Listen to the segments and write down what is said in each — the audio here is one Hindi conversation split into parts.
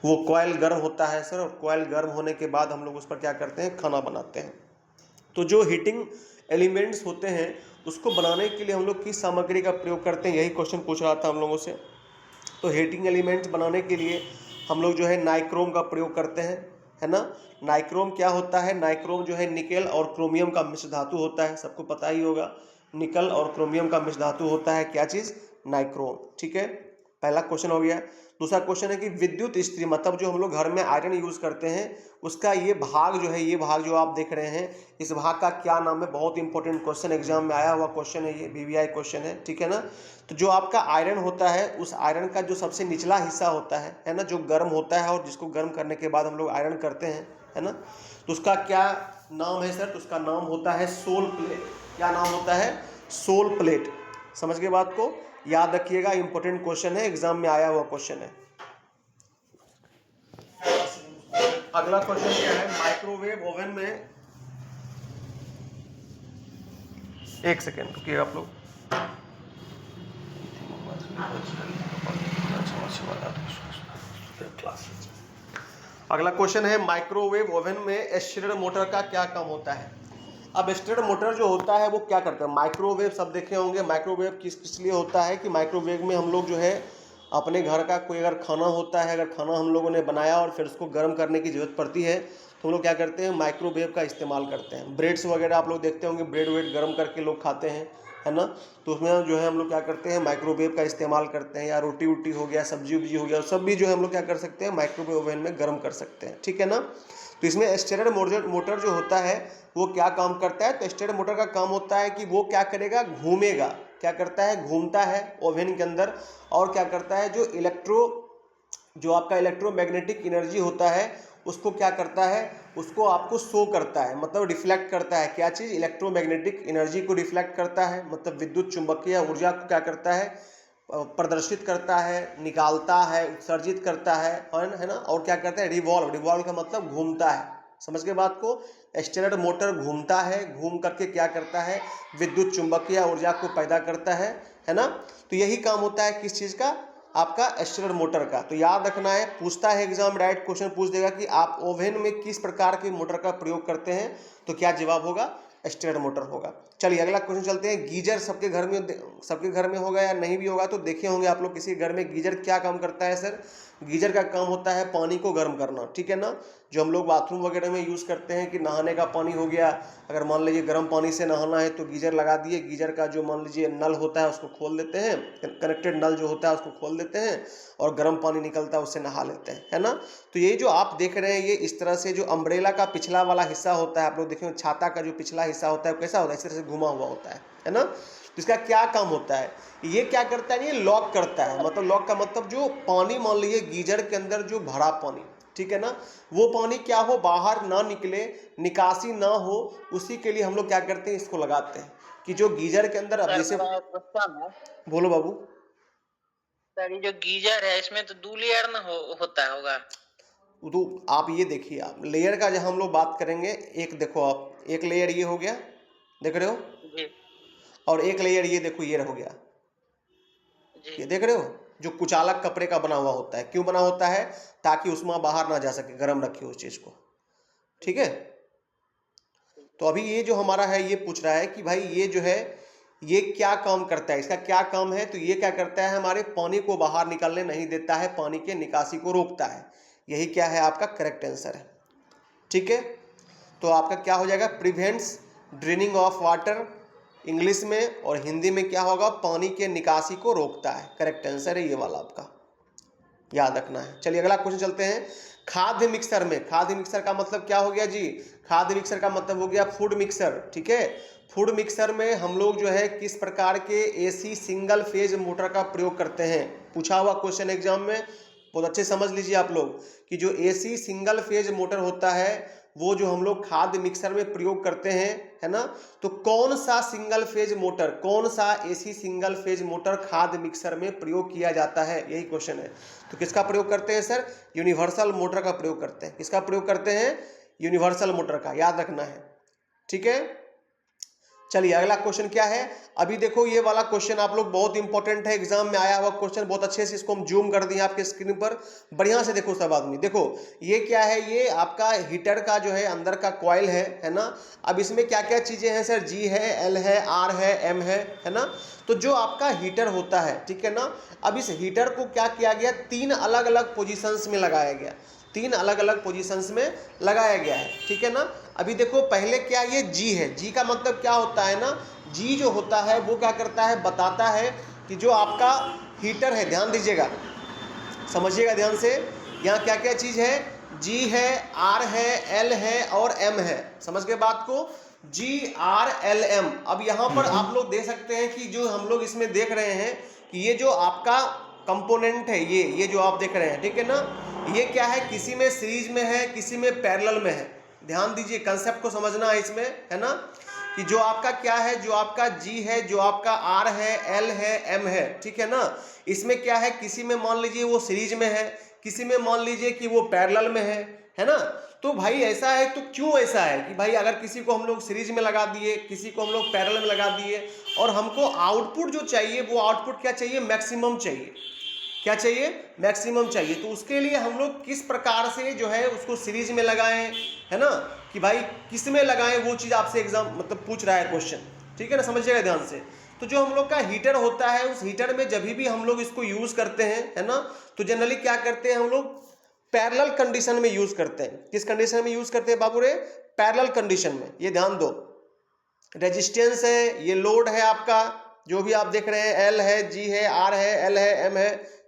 वो कॉइल गर्म होता है सर, और कॉइल गर्म होने के बाद हम लोग उस पर क्या करते हैं, खाना बनाते हैं। तो जो हीटिंग एलिमेंट्स होते हैं उसको बनाने के लिए हम लोग किस सामग्री का प्रयोग करते हैं, यही क्वेश्चन पूछ रहा था हम लोगों से। तो हीटिंग एलिमेंट्स बनाने के लिए हम लोग जो है नाइक्रोम का प्रयोग करते हैं, है ना। नाइक्रोम क्या होता है, नाइक्रोम जो है निकेल और क्रोमियम का मिश्र धातु होता है, सबको पता ही होगा। निकल और क्रोमियम का मिश्र धातु होता है क्या चीज़, नाइक्रोम। ठीक है, पहला क्वेश्चन हो गया। दूसरा क्वेश्चन है कि विद्युत इस्त्री, मतलब जो हम लोग घर में आयरन यूज करते हैं उसका ये भाग जो है, ये भाग जो आप देख रहे हैं, इस भाग का क्या नाम है। बहुत इंपॉर्टेंट क्वेश्चन, एग्जाम में आया हुआ क्वेश्चन है ये, वीवीआई क्वेश्चन है, ठीक है ना। तो जो आपका आयरन होता है, उस आयरन का जो सबसे निचला हिस्सा होता है ना, जो गर्म होता है और जिसको गर्म करने के बाद हम लोग आयरन करते हैं, है ना, तो उसका क्या नाम है सर, तो उसका नाम होता है सोल प्लेट। क्या नाम होता है, सोल प्लेट। समझ गए बात को, याद रखिएगा, इंपॉर्टेंट क्वेश्चन है, एग्जाम में आया हुआ क्वेश्चन है। अगला क्वेश्चन क्या है, माइक्रोवेव ओवन में, एक सेकेंड रुकिए आप लोग। अगला क्वेश्चन है, माइक्रोवेव ओवन में स्टीयर मोटर का क्या काम होता है। अब स्टीयर मोटर जो होता है वो क्या करता है, माइक्रोवेव सब देखे होंगे। माइक्रोवेव किस लिए होता है कि माइक्रोवेव में हम लोग जो है अपने घर का कोई अगर खाना होता है, अगर खाना हम लोगों ने बनाया और फिर उसको गर्म करने की ज़रूरत पड़ती है तो हम लोग क्या करते हैं, माइक्रोवेव का इस्तेमाल करते हैं। ब्रेड्स वगैरह आप लोग देखते होंगे, ब्रेड वेड गर्म करके लोग खाते हैं, है ना। तो उसमें जो है हम लोग क्या करते हैं, माइक्रोवेव का इस्तेमाल करते हैं। या रोटी वोटी हो गया, सब्जी उब्जी हो गया, सब भी जो है हम लोग क्या कर सकते हैं, माइक्रोवेव ओवन में गर्म कर सकते हैं, ठीक है ना। तो इसमें स्टीयर मोटर जो होता है वो क्या काम करता है, तो स्टीयर मोटर का काम होता है कि वो क्या करेगा, घूमेगा। क्या करता है, घूमता है ओवन के अंदर, और क्या करता है, जो आपका इलेक्ट्रोमैग्नेटिक एनर्जी होता है उसको क्या करता है, उसको आपको शो करता है, मतलब रिफ्लेक्ट करता है। क्या चीज़, इलेक्ट्रोमैग्नेटिक एनर्जी को रिफ्लेक्ट करता है, मतलब विद्युत चुंबकीय ऊर्जा को क्या करता है, प्रदर्शित करता है, निकालता है, उत्सर्जित करता है ना। और क्या करता है, रिवॉल्व का मतलब घूमता है। समझ के बात को, स्टीयर मोटर घूमता है, घूम करके क्या करता है, विद्युत चुंबकीय ऊर्जा को पैदा करता है ना। तो यही काम होता है किस चीज़ का, आपका स्टीयर मोटर का। तो याद रखना है, पूछता है एग्जाम, डायरेक्ट क्वेश्चन पूछ देगा कि आप ओवन में किस प्रकार की मोटर का प्रयोग करते हैं, तो क्या जवाब होगा, स्टीयर मोटर होगा। चलिए अगला क्वेश्चन चलते हैं। गीजर सबके घर में होगा या नहीं भी होगा तो देखे होंगे आप लोग किसी घर में। गीजर क्या काम करता है सर, गीजर का काम होता है पानी को गर्म करना, ठीक है ना। जो हम लोग बाथरूम वगैरह में यूज़ करते हैं कि नहाने का पानी हो गया, अगर मान लीजिए गर्म पानी से नहाना है तो गीजर लगा दिए, गीजर का जो मान लीजिए नल होता है उसको खोल देते हैं, कनेक्टेड नल जो होता है उसको खोल देते हैं और गर्म पानी निकलता है उससे नहा लेते हैं, है ना। तो ये जो आप देख रहे हैं ये इस तरह से, जो अम्ब्रेला का पिछला वाला हिस्सा होता है, आप लोग देखेंगे छाता का जो पिछला हिस्सा होता है कैसा होता है, इस तरह से घुमा हुआ होता है ना। तो इसका क्या काम होता है, ये क्या करता है, ये लॉक करता है। मतलब लॉक का मतलब जो पानी मान लीजिए गीजर के अंदर जो भरा पानी, ठीक है ना, वो पानी क्या हो, बाहर ना निकले, निकासी ना हो, उसी के लिए हम लोग क्या करते हैं, इसको लगाते हैं कि जो गीजर के अंदर, अब सर जैसे, मेरा क्वेश्चन है, बोलो बाबू। सर ये जो गीजर है इसमें तो 2 लेयर ना होता होगा। तो आप ये देखिए, आप लेयर का जब हम लोग बात करेंगे, एक देखो आप, एक लेयर ये हो गया, देख रहे हो, जी और एक लेयर ये देखो ये हो गया, जी ये देख रहे हो, जो कुचालक कपड़े का बना हुआ होता है। क्यों बना होता है, ताकि उसमें बाहर ना जा सके, गर्म रखिए उस चीज़ को, ठीक है। तो अभी ये जो हमारा है ये पूछ रहा है कि भाई ये जो है ये क्या काम करता है, इसका क्या काम है, तो ये क्या करता है, हमारे पानी को बाहर निकलने नहीं देता है, पानी के निकासी को रोकता है। यही क्या है, आपका करेक्ट आंसर है, ठीक है। तो आपका क्या हो जाएगा, prevents draining of water English में, और हिंदी में क्या होगा, पानी के निकासी को रोकता है। करेक्ट आंसर है ये वाला, आपका याद रखना है। चलिए अगला क्वेश्चन चलते हैं। खाद्य मिक्सर में, खाद्य मिक्सर का मतलब क्या हो गया जी, खाद्य मिक्सर का मतलब हो गया फूड मिक्सर, ठीक है। फूड मिक्सर में हम लोग जो है किस प्रकार के एसी सिंगल फेज मोटर का प्रयोग करते हैं, पूछा हुआ क्वेश्चन एग्जाम में, बहुत अच्छे समझ लीजिए आप लोग कि जो एसी सिंगल फेज मोटर होता है वो जो हम लोग खाद्य मिक्सर में प्रयोग करते हैं, है ना। तो कौन सा सिंगल फेज मोटर, कौन सा एसी सिंगल फेज मोटर खाद्य मिक्सर में प्रयोग किया जाता है, यही क्वेश्चन है। तो किसका प्रयोग करते हैं सर, यूनिवर्सल मोटर का प्रयोग करते हैं। किसका प्रयोग करते हैं, यूनिवर्सल मोटर का, याद रखना है, ठीक है। चलिए अगला क्वेश्चन क्या है, अभी देखो ये वाला क्वेश्चन आप लोग बहुत इंपॉर्टेंट है, एग्जाम में आया हुआ क्वेश्चन, बहुत अच्छे से इसको हम जूम कर दिए आपके स्क्रीन पर, बढ़िया से देखो सब आदमी। देखो ये क्या है, ये आपका हीटर का जो है अंदर का कॉइल है ना। अब इसमें क्या क्या चीजें हैं सर, जी है, एल है, आर है, एम है ना। तो जो आपका हीटर होता है, ठीक है ना, अब इस हीटर को क्या किया गया, तीन अलग अलग पोजिशंस में लगाया गया, तीन अलग अलग पोजीशंस में लगाया गया है, ठीक है ना। अभी देखो पहले क्या, ये जी है, जी का मतलब क्या होता है ना, जी जो होता है वो क्या करता है, बताता है कि जो आपका हीटर है, ध्यान दीजिएगा, समझिएगा ध्यान से, यहाँ क्या क्या चीज़ है, जी है, आर है, एल है और एम है, समझ गए बात को, जी आर एल एम। अब यहाँ पर आप लोग देख सकते हैं कि जो हम लोग इसमें देख रहे हैं कि ये जो आपका कंपोनेंट है, ये जो आप देख रहे हैं, ठीक है ना, ये क्या है, किसी में सीरीज में है, किसी में पैरेलल में है। ध्यान दीजिए, कंसेप्ट को समझना है इसमें, है ना, कि जो आपका क्या है, जो आपका जी है, जो आपका आर है, एल है, एम है, ठीक है ना, इसमें क्या है, किसी में मान लीजिए वो सीरीज में है, किसी में मान लीजिए कि वो पैरेलल में है ना। तो भाई ऐसा है, तो क्यों ऐसा है कि भाई अगर किसी को हम लोग सीरीज में लगा दिए, किसी को हम लोग पैरेलल में लगा दिए, और हमको आउटपुट जो चाहिए वो आउटपुट क्या चाहिए, मैक्सिमम चाहिए, क्या चाहिए, मैक्सिमम चाहिए। तो उसके लिए हम लोग किस प्रकार से जो है उसको सीरीज में लगाएं, है ना, कि भाई किस में लगाएं, वो चीज़ आपसे एग्जाम मतलब पूछ रहा है क्वेश्चन, ठीक है ना, समझिएगा ध्यान से। तो जो हम लोग का हीटर होता है, उस हीटर में जब भी हम लोग इसको यूज करते हैं, है ना, तो जनरली क्या करते हैं हम लोग, पैरेलल कंडीशन में यूज करते हैं। किस कंडीशन में यूज करते हैं बाबू रे, पैरेलल कंडीशन में। ये ध्यान दो, रेजिस्टेंस है, ये लोड है आपका, जो भी आप देख रहे हैं, एल है, जी है, आर है, एल है, एम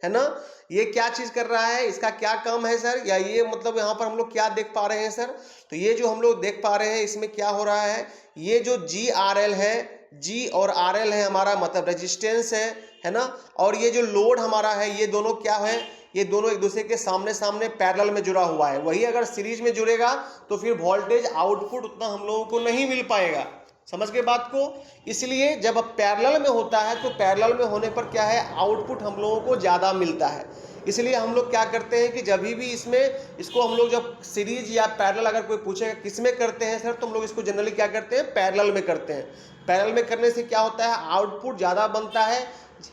है ना, ये क्या चीज कर रहा है, इसका क्या काम है सर, या ये मतलब यहाँ पर हम लोग क्या देख पा रहे हैं सर, तो ये जो हम लोग देख पा रहे हैं इसमें क्या हो रहा है, ये जो जी आर एल है, जी और आर एल है हमारा मतलब रेजिस्टेंस है ना, और ये जो लोड हमारा है, ये दोनों क्या है, ये दोनों एक दूसरे के सामने सामने पैरेलल में जुड़ा हुआ है। वही अगर सीरीज में जुड़ेगा तो फिर वोल्टेज आउटपुट उतना हम लोगों को नहीं मिल पाएगा, समझ गए बात को। इसलिए जब पैरेलल में होता है तो पैरेलल में होने पर क्या है, आउटपुट हम लोगों को ज़्यादा मिलता है। इसलिए हम लोग क्या करते हैं कि जब भी इसमें इसको हम लोग जब सीरीज या पैरेलल अगर कोई पूछेगा किस में करते हैं सर, तो हम लोग इसको जनरली क्या करते हैं, पैरेलल में करते हैं। पैरेलल में करने से क्या होता है, आउटपुट ज़्यादा बनता है,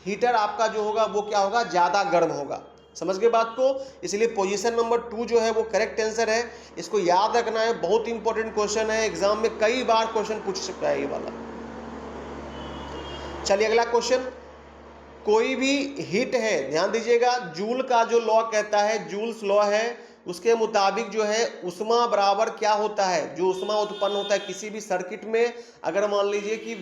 हीटर आपका जो होगा वो क्या होगा, ज़्यादा गर्म होगा, समझ गए बात को। इसलिए पोजीशन नंबर 2 जो है वो करेक्ट आंसर है, इसको याद रखना है, बहुत इंपॉर्टेंट क्वेश्चन है, एग्जाम में कई बार क्वेश्चन पूछ सकता है ये वाला। चलिए अगला क्वेश्चन, कोई भी हीट है, ध्यान दीजिएगा, जूल का जो लॉ कहता है, जूल्स लॉ है, उसके मुताबिक जो है उष्मा बराबर क्या होता है, जो उष्मा उत्पन्न होता है किसी भी सर्किट में, अगर मान लीजिए कि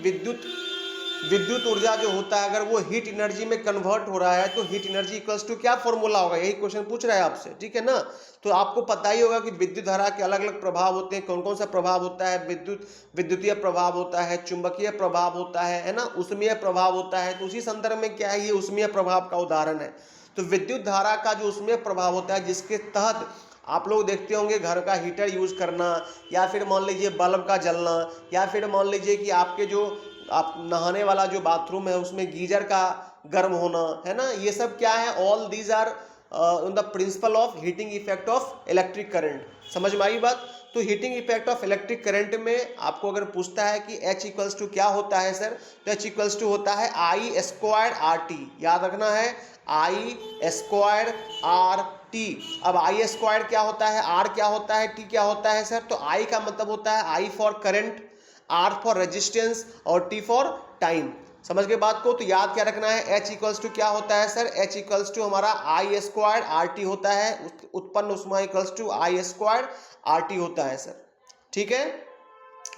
विद्युत ऊर्जा जो होता है अगर वो हीट एनर्जी में कन्वर्ट हो रहा है, तो हीट एनर्जी इक्वल्स टू क्या फॉर्मूला होगा, यही क्वेश्चन पूछ रहा है आपसे, ठीक है ना। तो आपको पता ही होगा कि विद्युत धारा के अलग अलग प्रभाव होते हैं, कौन कौन सा प्रभाव होता है, विद्युतीय प्रभाव होता है, चुंबकीय प्रभाव होता है ना, ऊष्मीय प्रभाव होता है। तो उसी संदर्भ में क्या है, ये ऊष्मीय प्रभाव का उदाहरण है। तो विद्युत धारा का जो ऊष्मीय प्रभाव होता है, जिसके तहत आप लोग देखते होंगे घर का हीटर यूज करना, या फिर मान लीजिए बल्ब का जलना, या फिर मान लीजिए कि आपके जो आप नहाने वाला जो बाथरूम है उसमें गीजर का गर्म होना, है ना, ये सब क्या है, all these are the principal of heating effect of electric current. समझ में आई बात। तो heating effect of electric current में आपको अगर पूछता है कि H इक्वल्स टू क्या होता है सर, तो H इक्वल्स टू होता है I स्क्वायर RT, याद रखना है, I स्क्वायर RT। अब I स्क्वायर क्या होता है, R क्या होता है, T क्या होता है सर, तो I का मतलब होता है I for current, R for resistance और T फॉर टाइम। समझ के बात को। तो याद क्या रखना है, H इक्वल्स टू क्या होता है सर, H इक्वल्स टू हमारा I स्क्वायर RT होता है, उत्पन्न ऊष्मा equals to I square RT होता है सर, ठीक है,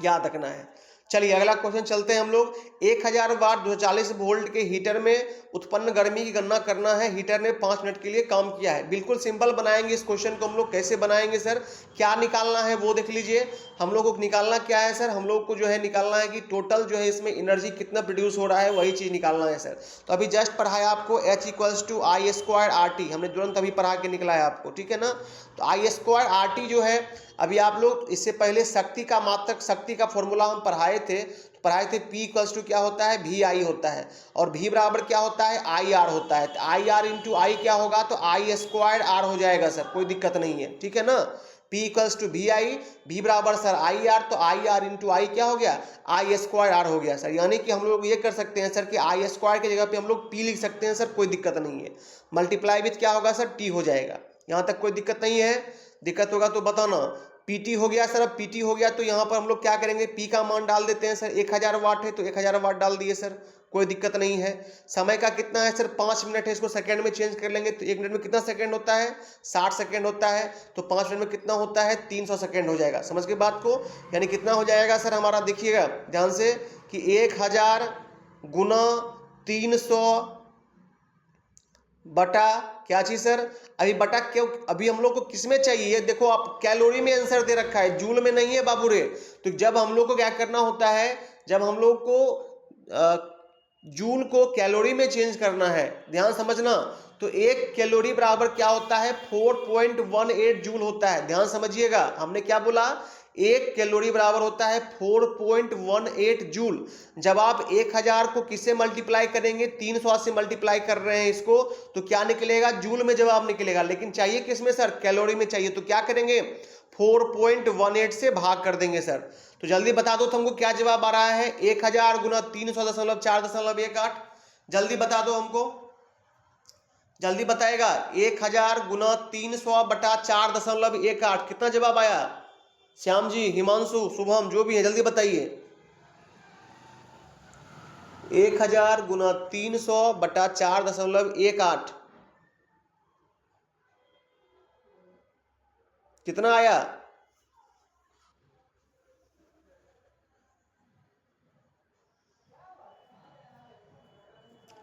याद रखना है। चलिए अगला क्वेश्चन चलते हैं हम लोग। 1000 वाट 240 वोल्ट के हीटर में उत्पन्न गर्मी की गणना करना है, हीटर ने 5 मिनट के लिए काम किया है। बिल्कुल सिंपल बनाएंगे इस क्वेश्चन को हम लोग। कैसे बनाएंगे सर, क्या निकालना है वो देख लीजिए। हम लोग को निकालना क्या है सर, हम लोग को जो है निकालना है कि टोटल जो है इसमें एनर्जी कितना प्रोड्यूस हो रहा है, वही चीज निकालना है सर। तो अभी जस्ट पढ़ाया आपको H equals to I square RT, हमने तुरंत अभी पढ़ा के निकला है आपको, ठीक है ना। तो I स्क्वायर RT जो है, अभी आप लोग इससे पहले शक्ति का मात्रक, शक्ति का फॉर्मूला हम पढ़ाए पढ़ाए थे P इक्वल्स टू क्या होता है, भी आई होता है, और भी बराबर क्या होता है, आई आर होता है। आई आर इंटू आई क्या होगा, तो आई स्क्वायर आर हो जाएगा सर, कोई दिक्कत नहीं है, ठीक है ना। P इक्वल्स टू भी आई, भी बराबर सर आई आर, तो आई आर इंटू आई क्या हो गया, आई स्क्वायर आर हो गया सर। यानी कि हम लोग ये कर सकते हैं सर कि आई स्क्वायर की जगह पे हम लोग P लिख सकते हैं सर, कोई दिक्कत नहीं है। मल्टीप्लाई विथ क्या होगा सर, T हो जाएगा। यहाँ तक कोई दिक्कत नहीं है, दिक्कत होगा तो बताना। PT हो गया सर, अब PT हो गया तो यहाँ पर हम लोग क्या करेंगे, P का मान डाल देते हैं सर, 1000 वाट है तो 1000 वाट डाल दिए सर, कोई दिक्कत नहीं है। समय का कितना है सर, 5 मिनट है, इसको सेकंड में चेंज कर लेंगे तो 1 मिनट में कितना सेकंड होता है, 60 सेकंड होता है, तो 5 मिनट में कितना होता है, 300 सेकंड हो जाएगा। समझ के बात को, यानी कितना हो जाएगा सर हमारा, देखिएगा ध्यान से कि 1000 गुना 300 बटा क्या चीज सर, अभी बटा क्यों, अभी हम लोग को किस में चाहिए, ये देखो आप कैलोरी में आंसर दे रखा है, जूल में नहीं है बाबू रे। तो जब हम लोग को क्या करना होता है, जब हम लोग को जूल को कैलोरी में चेंज करना है, ध्यान समझना, तो 1 कैलोरी बराबर क्या होता है, 4.18 जूल होता है। ध्यान समझिएगा, हमने क्या बोला, 1 कैलोरी बराबर होता है 4.18 जूल। जब आप 1000 को किससे मल्टीप्लाई करेंगे, 300 से मल्टीप्लाई कर रहे हैं इसको, तो क्या निकलेगा, जूल में जवाब निकलेगा। लेकिन चाहिए किसमें सर, कैलोरी में चाहिए, तो क्या करेंगे, 4.18 से भाग कर देंगे सर। तो जल्दी बता दो तुमको क्या जवाब आ रहा है, 1000 गुना 300.418, जल्दी बता दो हमको, जल्दी बताएगा। 1000 गुना 300 बटा 4.18, कितना जवाब आया, श्याम जी, हिमांशु, शुभम, जो भी है जल्दी बताइए। 1000 गुना 300 बटा 4.18 कितना आया,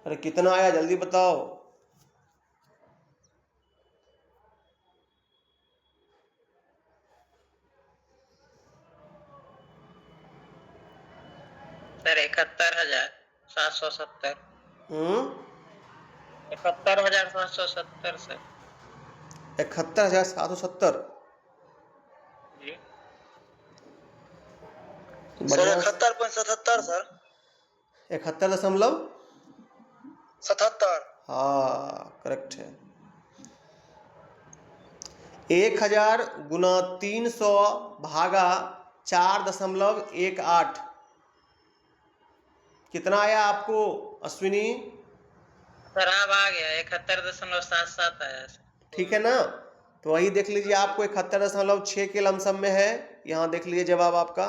अरे कितना आया जल्दी बताओ। सर 71,770। 71,770 सर। 71,770 जी सर 71.77 सर, 71.77, हाँ करेक्ट है। 1000 गुना 300 भागा 4.18 कितना आया आपको अश्विनी, सर अब आ गया 71.77 आया सर। ठीक है ना। तो वही देख लीजिए, आपको 71.6 के लमसम में है, यहाँ देख लीजिए जवाब आपका,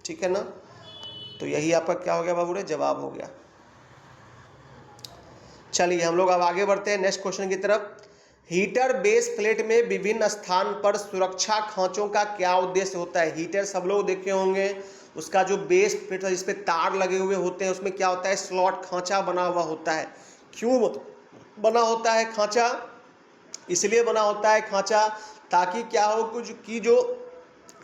ठीक है ना। तो यही आपका क्या हो गया बाबू रे, जवाब हो गया। चलिए हम लोग अब आगे बढ़ते हैं नेक्स्ट क्वेश्चन की तरफ। हीटर बेस प्लेट में विभिन्न स्थान पर सुरक्षा खांचों का क्या उद्देश्य होता है। हीटर सब लोग देखे होंगे, उसका जो बेस प्लेट है जिसपे तार लगे हुए होते हैं, उसमें क्या होता है, स्लॉट खांचा बना हुआ होता है। क्यों बना होता है खांचा, इसलिए बना होता है खांचा ताकि क्या हो, कुछ कि जो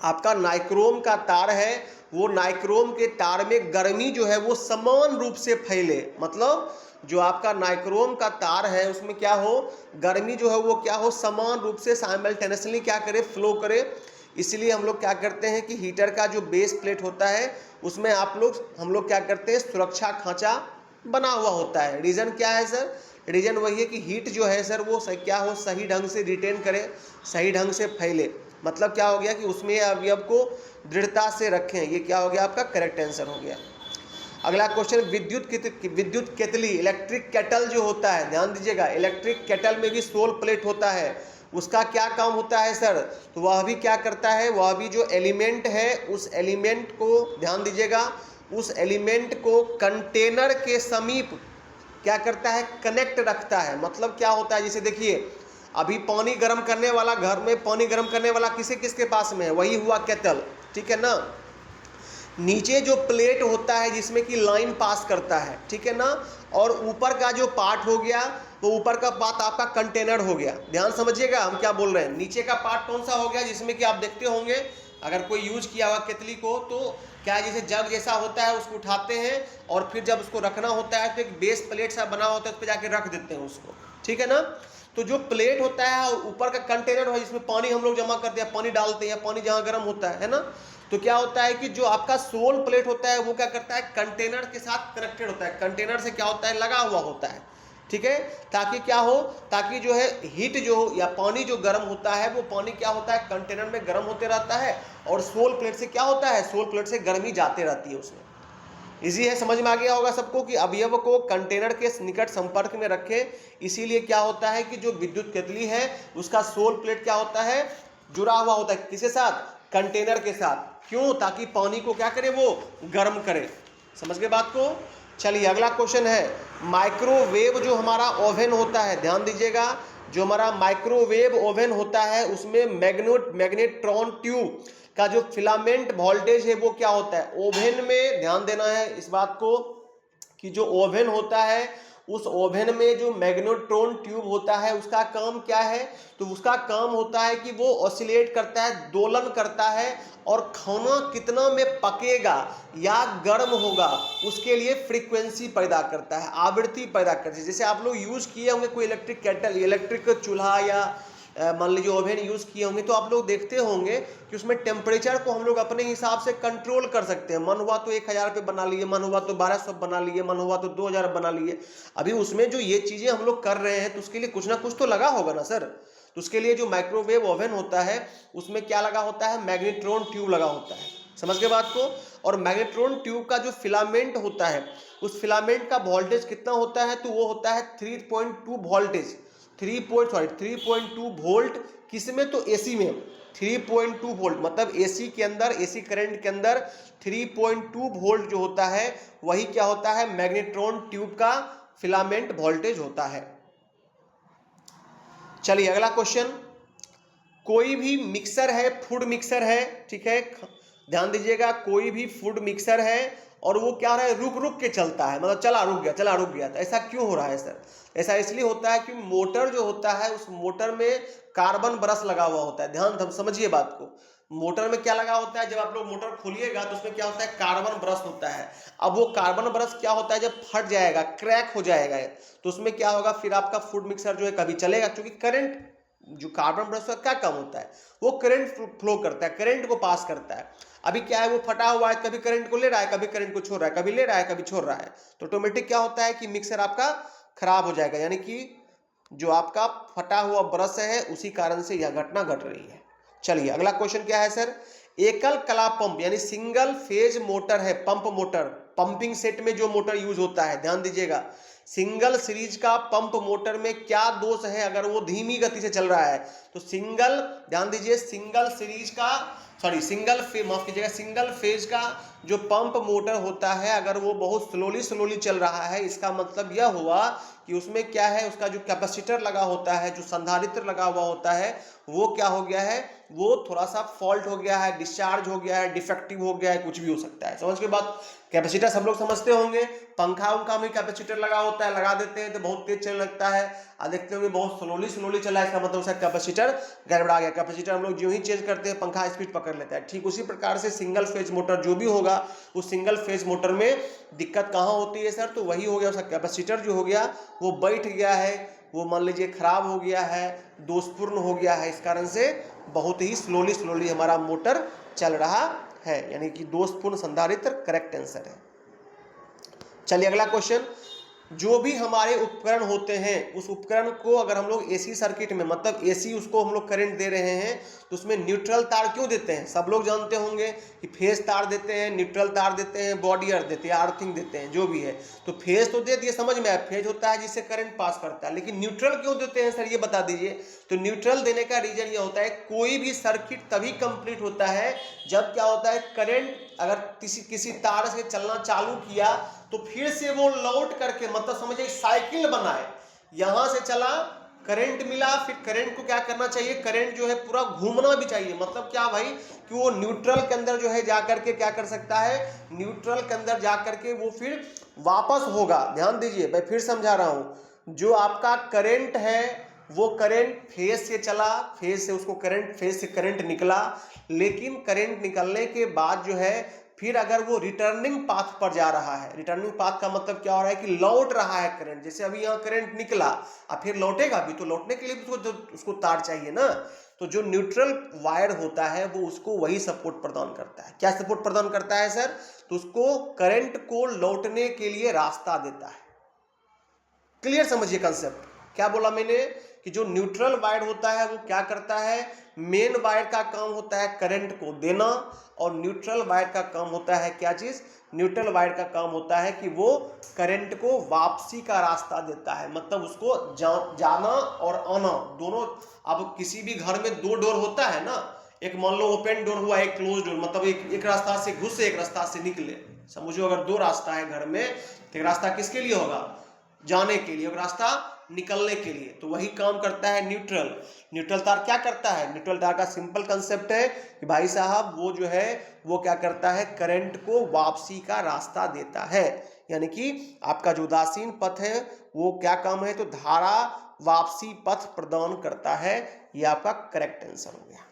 आपका नाइक्रोम का तार है, वो नाइक्रोम के तार में गर्मी जो है वो समान रूप से फैले। मतलब जो आपका नाइक्रोम का तार है उसमें क्या हो, गर्मी जो है वो क्या हो, समान रूप से साइमल्टेनियसली क्या करे, फ्लो करे। इसलिए हम लोग क्या करते हैं कि हीटर का जो बेस प्लेट होता है उसमें हम लोग क्या करते हैं, सुरक्षा खांचा बना हुआ होता है। रीज़न क्या है सर, रीज़न वही है कि हीट जो है सर वो क्या हो, सही ढंग से रिटेन करे, सही ढंग से फैले। मतलब क्या हो गया कि उसमें अवयव को दृढ़ता से रखें। ये क्या हो गया आपका करेक्ट आंसर हो गया। अगला क्वेश्चन, विद्युत केतली, इलेक्ट्रिक केटल जो होता है, ध्यान दीजिएगा, इलेक्ट्रिक केटल में भी सोल प्लेट होता है, उसका क्या काम होता है सर, तो वह भी क्या करता है, वह भी जो एलिमेंट है उस एलिमेंट को, ध्यान दीजिएगा, उस एलिमेंट को कंटेनर के समीप क्या करता है, कनेक्ट रखता है। मतलब क्या होता है, जैसे देखिए अभी पानी गर्म करने वाला, घर में पानी गर्म करने वाला किसके पास में है, वही हुआ केटल, ठीक है ना। नीचे जो प्लेट होता है जिसमें कि लाइन पास करता है, ठीक है ना, और ऊपर का जो पार्ट हो गया, वो ऊपर का पार्ट आपका कंटेनर हो गया। ध्यान समझिएगा हम क्या बोल रहे हैं। नीचे का पार्ट कौन सा हो गया, जिसमें कि आप देखते होंगे अगर कोई यूज किया हुआ केतली को, तो क्या जैसे जग जैसा होता है, उसको उठाते हैं और फिर जब उसको रखना होता है तो एक बेस प्लेट सा बना होता है, उस पर जाके रख देते हैं उसको, ठीक है ना। तो जो प्लेट होता है और ऊपर का कंटेनर है जिसमें पानी हम लोग जमा करते हैं, पानी डालते हैं, पानी जहाँ गर्म होता है ना, तो क्या होता है कि जो आपका सोल प्लेट होता है वो क्या करता है, कंटेनर के साथ कनेक्टेड होता है, कंटेनर से क्या होता है, लगा हुआ होता है, ठीक है, ताकि क्या हो, ताकि जो है हीट जो या पानी जो गर्म होता है वो पानी क्या होता है, कंटेनर में गर्म होते रहता है, और सोल प्लेट से क्या होता है, सोल प्लेट से गर्मी जाते रहती है उसमें। इजी है, समझ में आ गया होगा सबको कि अवयव को कंटेनर के निकट संपर्क में रखें, इसीलिए क्या होता है कि जो विद्युत केतली है उसका सोल प्लेट क्या होता है, जुड़ा हुआ होता है, किसके साथ, कंटेनर के साथ, क्यों, ताकि पानी को क्या करे, वो गर्म करे। समझ गए बात को। चलिए अगला क्वेश्चन है, माइक्रोवेव जो हमारा ओवन होता है, ध्यान दीजिएगा, जो हमारा माइक्रोवेव ओवन होता है उसमें मैग्नेट्रॉन ट्यूब का जो फिलामेंट वोल्टेज है वो क्या होता है, ओवन में ध्यान देना है इस बात को कि जो ओवन होता है उस ओवन में जो मैग्नेट्रॉन ट्यूब होता है उसका काम क्या है, तो उसका काम होता है कि वो ऑसिलेट करता है, दोलन करता है, और खाना कितना में पकेगा या गर्म होगा उसके लिए फ्रीक्वेंसी पैदा करता है, आवृत्ति पैदा करता है। जैसे आप लोग यूज किए होंगे कोई इलेक्ट्रिक केटल, इलेक्ट्रिक चूल्हा या मान लीजिए ओवन यूज किए होंगे, तो आप लोग देखते होंगे कि उसमें टेम्परेचर को हम लोग अपने हिसाब से कंट्रोल कर सकते हैं, मन हुआ तो 1000 पे बना लिए, मन हुआ तो 1200 बना लिए, मन हुआ तो 2000 बना लिए। अभी उसमें जो ये चीजें हम लोग कर रहे हैं तो उसके लिए कुछ ना कुछ तो लगा होगा ना सर, तो उसके लिए जो माइक्रोवेव ओवन होता है उसमें क्या लगा होता है, मैग्नेट्रॉन ट्यूब लगा होता है। समझ के बात को। और मैग्नेट्रॉन ट्यूब का जो फिलामेंट होता है उस फिलामेंट का वोल्टेज कितना होता है, तो वो होता है 3.2 वोल्टेज, 3.2 वोल्ट, किसमें, तो एसी में 3.2 वोल्ट, मतलब एसी के अंदर, एसी करंट के अंदर 3.2 वोल्ट जो होता है वही क्या होता है, मैग्नेट्रॉन ट्यूब का फिलामेंट वोल्टेज होता है। चलिए अगला क्वेश्चन, कोई भी मिक्सर है, फूड मिक्सर है, ठीक है, ध्यान दीजिएगा, कोई भी फूड मिक्सर है और वो क्या रहा है, रुक रुक के चलता है, मतलब चला रुक गया, चला रुक गया, तो ऐसा क्यों हो रहा है सर, ऐसा इसलिए होता है कि मोटर जो होता है उस मोटर में कार्बन ब्रश लगा हुआ होता है। ध्यान समझिए बात को, मोटर में क्या लगा होता है, जब आप लोग मोटर खोलिएगा तो उसमें क्या होता है, कार्बन ब्रश होता है। अब वो कार्बन ब्रश क्या होता है, जब फट जाएगा, क्रैक हो जाएगा, तो उसमें क्या होगा, फिर आपका फूड मिक्सर जो है कभी चलेगा, क्योंकि करंट, जो कार्बन ब्रश का क्या काम होता है, वो करंट फ्लो करता है, करंट को पास करता है। अभी क्या है, वो फटा हुआ है, कभी करंट को ले रहा है, कभी करंट को छोड़ रहा है, कभी ले रहा है, कभी छोड़ रहा है, तो ऑटोमेटिक क्या होता है कि मिक्सर आपका खराब हो जाएगा, यानी कि जो आपका फटा हुआ ब्रश है उसी कारण से यह घटना घट रही है। चलिए अगला क्वेश्चन क्या है सर, एकल कला पंप यानी सिंगल फेज मोटर है, पंप मोटर, पंपिंग सेट में जो मोटर यूज होता है, ध्यान दीजिएगा, सिंगल सीरीज का पंप मोटर में क्या दोष है, अगर वो धीमी गति से चल रहा है तो सिंगल, ध्यान दीजिए, सिंगल सीरीज का, सॉरी माफ कीजिएगा, सिंगल फेज का जो पंप मोटर होता है अगर वो बहुत स्लोली चल रहा है, इसका मतलब यह हुआ कि उसमें क्या है, उसका जो कैपेसिटर लगा होता है, जो संधारित्र लगा हुआ होता है, वो क्या हो गया है, वो थोड़ा सा फॉल्ट हो गया है, डिस्चार्ज हो गया है, डिफेक्टिव हो गया है, कुछ भी हो सकता है। समझ के बाद, कैपेसिटर सब लोग समझते होंगे, पंखा उनका में कैपेसिटर लगा होता है, लगा देते हैं तो बहुत तेज चलने लगता है, और देखते होंगे बहुत स्लोली चला है, इसका मतलब उसका कैपेसिटर गड़बड़ा गया, कैपेसिटर हम लोग जो ही चेंज करते हैं पंखा स्पीड पकड़ लेता है। ठीक उसी प्रकार से सिंगल फेज मोटर जो भी होगा, उस सिंगल फेज मोटर में दिक्कत कहाँ होती है सर, तो वही हो गया, उसका कैपेसिटर जो हो गया वो बैठ गया है, वो मान लीजिए खराब हो गया है, दोषपूर्ण हो गया है, इस कारण से बहुत ही स्लोली हमारा मोटर चल रहा है, यानी कि दोषपूर्ण संधारित्र करेक्ट आंसर है। चलिए अगला क्वेश्चन, जो भी हमारे उपकरण होते हैं उस उपकरण को अगर हम लोग एसी सर्किट में, मतलब एसी उसको हम लोग करंट दे रहे हैं तो उसमें न्यूट्रल तार क्यों देते हैं, सब लोग जानते होंगे कि फेज तार देते हैं, न्यूट्रल तार देते हैं, बॉडी अर्थ देते हैं, अर्थिंग देते हैं, जो भी है, तो फेज तो दे दिए, समझ में आया, फेज होता है जिससे करंट पास करता है, लेकिन न्यूट्रल क्यों देते हैं सर, ये बता दीजिए। तो न्यूट्रल देने का रीजन ये होता है, कोई भी सर्किट तभी कंप्लीट होता है जब क्या होता है, करंट अगर किसी तार से चलना चालू किया तो फिर से वो लौट करके, मतलब समझिए साइकिल बनाए, यहां से चला, करंट मिला, फिर करंट को क्या करना चाहिए, करंट जो है पूरा घूमना भी चाहिए, मतलब क्या भाई कि वो न्यूट्रल के अंदर जो है जाकर के क्या कर सकता है, न्यूट्रल के अंदर जाकर के वो फिर वापस होगा। ध्यान दीजिए, मैं फिर समझा रहा हूं, जो आपका करंट है वो करंट फेज से चला, फेज से उसको करंट, फेज से करंट निकला, लेकिन करंट निकलने के बाद जो है फिर अगर वो रिटर्निंग पाथ पर जा रहा है, रिटर्निंग पाथ का मतलब क्या हो रहा है कि लौट रहा है करंट, जैसे अभी यहाँ करंट निकला और फिर लौटेगा भी, तो लौटने के लिए भी उसको तार चाहिए ना। तो जो न्यूट्रल वायर होता है वो उसको वही सपोर्ट प्रदान करता है। क्या सपोर्ट प्रदान करता है सर? तो उसको करंट को लौटने के लिए रास्ता देता है। क्लियर समझिए कंसेप्ट। क्या बोला मैंने कि जो न्यूट्रल वायर होता है वो क्या करता है, मेन वायर का काम होता है करंट को देना, और न्यूट्रल वायर का काम होता है क्या चीज, न्यूट्रल वायर का काम होता है कि वो करंट को वापसी का रास्ता देता है, मतलब उसको जाना और आना दोनों। अब किसी भी घर में दो डोर होता है ना, एक मान लो ओपन डोर हुआ, एक क्लोज डोर, मतलब एक रास्ता से घुसे एक रास्ता से निकले। समझो अगर दो रास्ता है घर में, तो एक रास्ता किसके लिए होगा, जाने के लिए, एक रास्ता निकलने के लिए। तो वही काम करता है न्यूट्रल। न्यूट्रल तार क्या करता है, न्यूट्रल तार का सिंपल कंसेप्ट है कि भाई साहब वो जो है वो क्या करता है, करंट को वापसी का रास्ता देता है। यानी कि आपका जो उदासीन पथ है वो क्या काम है, तो धारा वापसी पथ प्रदान करता है। ये आपका करेक्ट आंसर हो गया।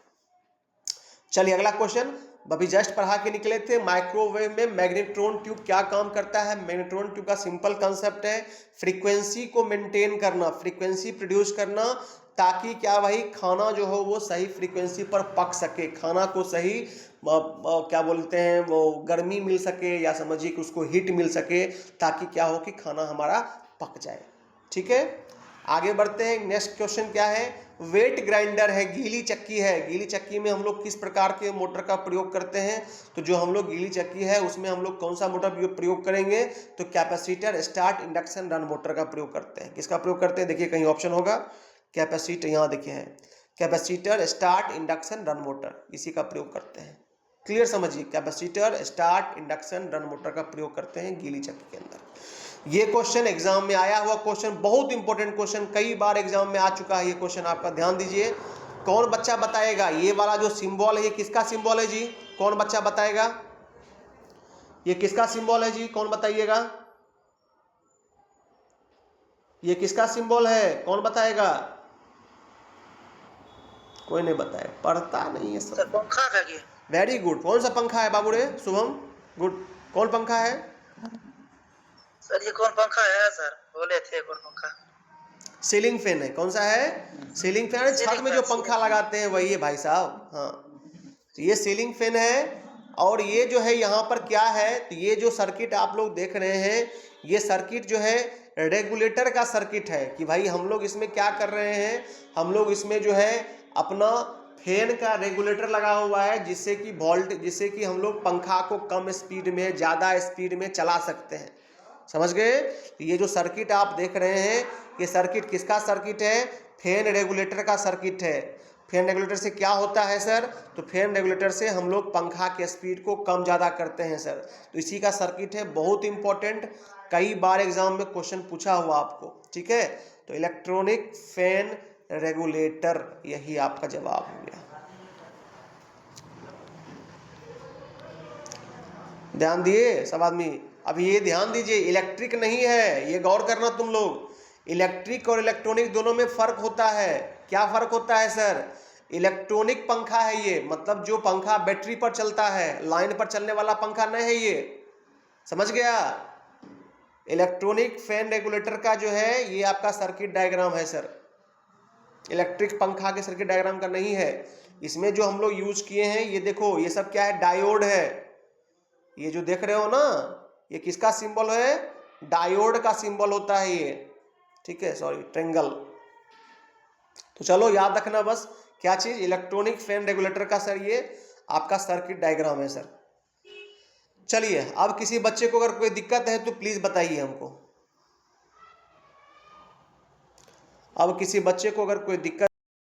चलिए अगला क्वेश्चन अभी जस्ट पढ़ा के निकले थे। माइक्रोवेव में मैग्नेट्रॉन ट्यूब क्या काम करता है? मैग्नेट्रॉन ट्यूब का सिंपल कंसेप्ट है फ्रीक्वेंसी को मेंटेन करना, फ्रीक्वेंसी प्रोड्यूस करना, ताकि क्या भाई खाना जो हो वो सही फ्रीक्वेंसी पर पक सके, खाना को सही क्या बोलते हैं वो गर्मी मिल सके, या समझिए कि उसको हीट मिल सके, ताकि क्या हो कि खाना हमारा पक जाए। ठीक है, आगे बढ़ते हैं। नेक्स्ट क्वेश्चन क्या है, वेट ग्राइंडर है, गीली चक्की है। गीली चक्की में हम लोग किस प्रकार के मोटर का प्रयोग करते हैं? तो जो हम लोग गीली चक्की है उसमें हम लोग कौन सा मोटर प्रयोग करेंगे? तो capacitor start induction run motor का प्रयोग करते हैं। किसका प्रयोग करते हैं? देखिए कहीं ऑप्शन होगा कैपेसिटर, यहाँ देखिए है capacitor start induction run motor, इसी का प्रयोग करते हैं। क्लियर समझिए, capacitor start induction run motor का प्रयोग करते हैं गीली चक्की के अंदर। ये क्वेश्चन एग्जाम में आया हुआ क्वेश्चन, बहुत इंपॉर्टेंट क्वेश्चन, कई बार एग्जाम में आ चुका है ये क्वेश्चन, आपका ध्यान दीजिए। कौन बच्चा बताएगा ये वाला जो सिंबल है ये किसका सिंबल है जी? कौन बच्चा बताएगा ये किसका सिंबल है जी? कौन बताइएगा ये किसका सिंबल है? कौन बताएगा? कोई नहीं बताए, पढ़ता नहीं है सर पंखा का क्या? Very good. कौन सा पंखा है बाबू रे? शुभम गुड। कौन पंखा है सर? ये कौन पंखा है सर? बोले थे कौन पंखा? सीलिंग फैन है। कौन सा है? सीलिंग फैन है, छत में जो पंखा लगाते हैं वही है भाई साहब। हाँ, तो ये सीलिंग फैन है। और ये जो है यहाँ पर क्या है, तो ये जो सर्किट आप लोग देख रहे हैं, ये सर्किट जो है रेगुलेटर का सर्किट है। कि भाई हम लोग इसमें क्या कर रहे हैं, हम लोग इसमें जो है अपना फैन का रेगुलेटर लगा हुआ है, जिससे कि हम लोग पंखा को कम स्पीड में ज़्यादा स्पीड में चला सकते हैं। समझ गए? ये जो सर्किट आप देख रहे हैं ये सर्किट किसका सर्किट है? फैन रेगुलेटर का सर्किट है। फैन रेगुलेटर से क्या होता है सर? तो फैन रेगुलेटर से हम लोग पंखा के स्पीड को कम ज़्यादा करते हैं सर। तो इसी का सर्किट है, बहुत इंपॉर्टेंट, कई बार एग्जाम में क्वेश्चन पूछा हुआ आपको। ठीक है, तो इलेक्ट्रॉनिक फैन रेगुलेटर, यही आपका जवाब हो गया। ध्यान दिए सब आदमी? अब ये ध्यान दीजिए, इलेक्ट्रिक नहीं है, ये गौर करना तुम लोग। इलेक्ट्रिक और इलेक्ट्रॉनिक दोनों में फर्क होता है। क्या फर्क होता है सर? इलेक्ट्रॉनिक पंखा है ये, मतलब जो पंखा बैटरी पर चलता है, लाइन पर चलने वाला पंखा नहीं है ये। समझ गया? इलेक्ट्रॉनिक फैन रेगुलेटर का जो है ये आपका सर्किट डायग्राम है सर, इलेक्ट्रिक पंखा के सर्किट डायग्राम का नहीं है। इसमें जो हम लोग यूज किए हैं ये देखो, ये सब क्या है? डायोड है। ये जो देख रहे हो ना, ये किसका सिंबल है? डायोड का सिंबल होता है ये। ठीक है, सॉरी, ट्रेंगल। तो चलो याद रखना बस क्या चीज, इलेक्ट्रॉनिक फैन रेगुलेटर का सर ये आपका सर्किट डायग्राम है सर। चलिए, अब किसी बच्चे को अगर कोई दिक्कत है तो प्लीज बताइए हमको। अब किसी बच्चे को अगर कोई दिक्कत